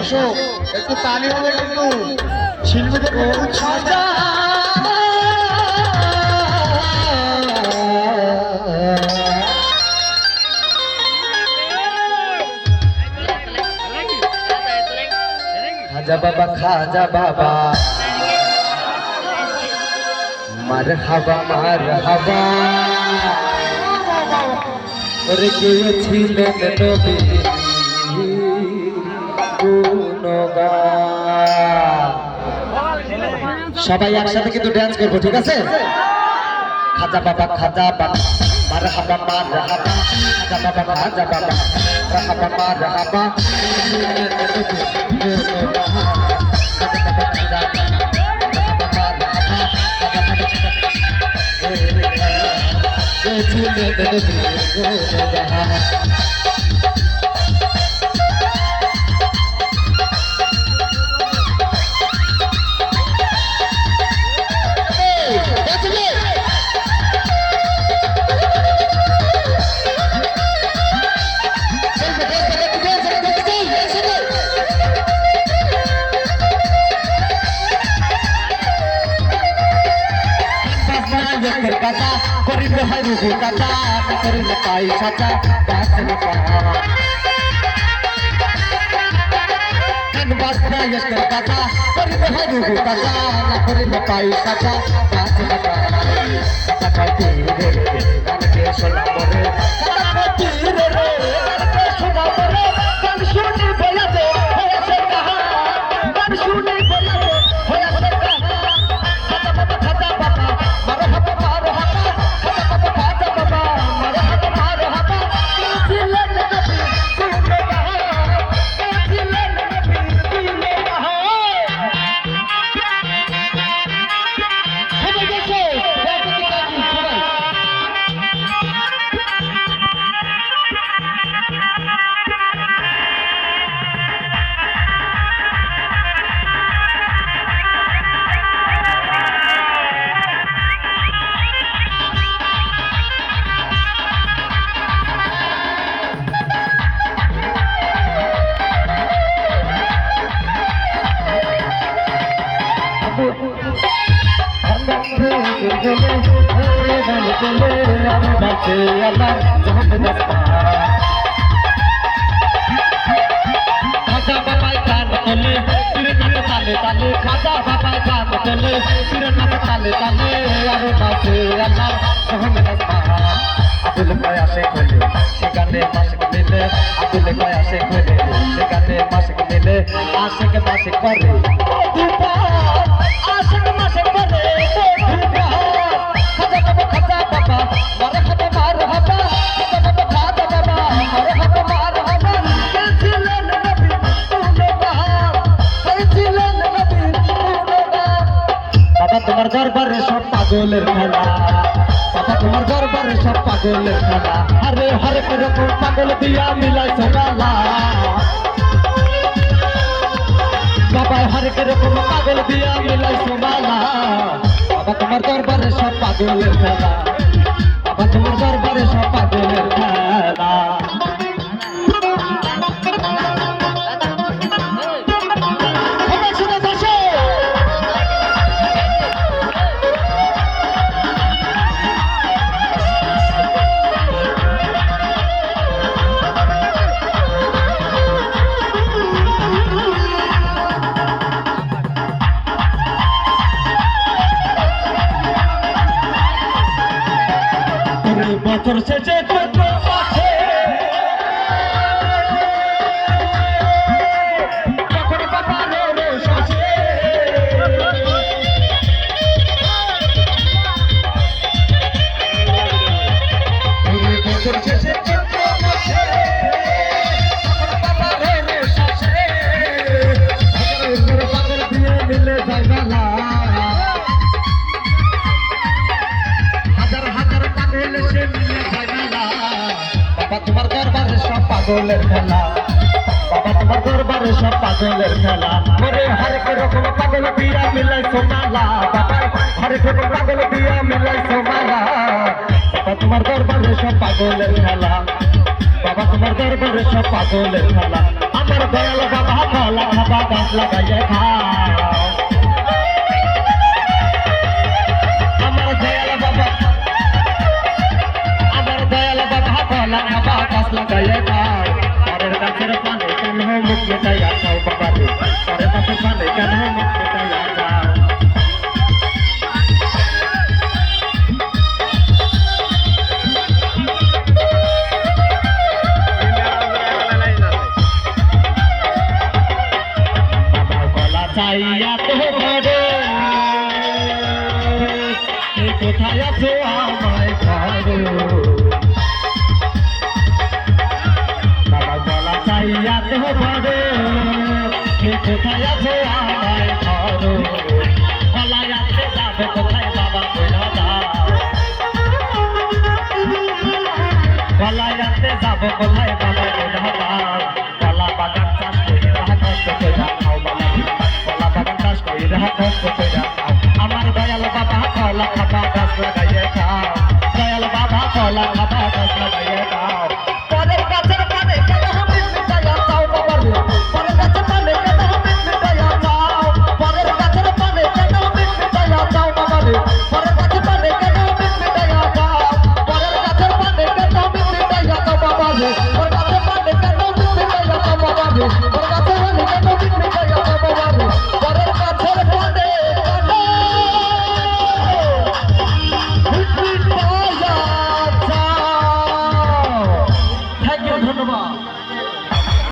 দর্শক একটু তালি হবে কিন্তু শিল্পীদের উৎসাহ খাজা বাবা খাজা বাবা মারহাবা মারহাবা ওরে গিয়েছিলেন নবী সবাই একসাথে কিন্তু ডান্স করবো, ঠিক আছে? খাজা বাবা মারহাবা মারহাবা খাজা বাবা খাজা বাবা মারহাবা মারহাবা করিলে হয় রুহু কাটা করিলে পাই সাজা বাঁচলে বাসনা এসের কাটা করিলে হয় রুহু কাটা করিলে পাই সাজা বাঁচলে কাটাইতে রে গানকে শোনা পরে কাটাইতে রে গানকে শোনা পরে গান শুনি বলাতে হয়েছে কাহা গান শুনি বলাতে হয়েছে কাহা খাজা বাবা খাজা বাবা মারহাবা মারহাবা খাজা বাবাই গান তোলে সিরনাথ তালে তালে খাজা বাবাই গান তোলে সিরনাথ তালে তালে আর নাচে আল্লাহ মোহাম্মদ আব্দুল কয়াসে খোলে সেখানে মাসিক মিলে আব্দুল কয়াসে খোলে সেখানে মাসিক মিলে আশিক মাসিক করে আশিক মাসিক করে খাজা বাবা খাজা বাবা মারহাবা মারহাবা খাজা বাবা খাজা বাবা মারহাবা মারহাবা ছিলেন নবী পুনবাহার ছিলেন নবী পুনবাহার বাবা তোমার দরবারে সব পাগলের খেলা বাবা তোমার দরবারে সব পাগলের খেলা আরে হরেক রকম পাগল দিয়া মিলাই সোনালা বাবা হরেক রকম পাগল দিয়া মিলাই সোনালা বাবা তোমার দরবারে সব পাগলের খেলা বাবা তোমার দরবারে সব পাগলের খেলা বছর শেষে চৈত্র মাসে যখন বাবার শ্বাসে বছর শেষে চৈত্র মাসে যখন বাবার শ্বাসে পাগল দিয়ে মিলে যায় না বাবা তোমার দরবারে সব পাগলের খেলা বাবা তোমার দরবারে সব পাগলের খেলা ওরে হরেক রকম পাগল দিয়া মিলাই সোনালা বাবা হরেক রকম পাগল দিয়া মিলাই সোনালা বাবা তোমার দরবারে সব পাগলের খেলা বাবা তোমার দরবারে সব পাগলের খেলা আমার দয়াল বাবা ভালা খাবা গাছ লাগাইয়ে খাও আমার দয়াল বাবা কলা খাবা গাছ লাগাইয়ে খাও পরের গাছের পানে কেন মুখ মেটাইয়া খাও বাবা রে পরের গাছের পানে কেন মুখ মেটাইয়া যাও চাইয়া তো ঘরে কোথায় আছো আমায় ঘরে বাবা গলা চাইয়া তো ঘরে কোথায় আছো আমায় ঘরে গলায় আসতে যাবে কোথায় বাবা বইলা দাও গলায় আসতে যাবো কোথায় বাবা বইলা দাও গলা বাগান চাষ করে কষ্ট করে খাও বাবা আমার দয়াল বাবা কলা খাবা গাছ লাগাইয়ে খাও দয়াল বাবা কলা খাবা গাছ লাগাইয়ে খাও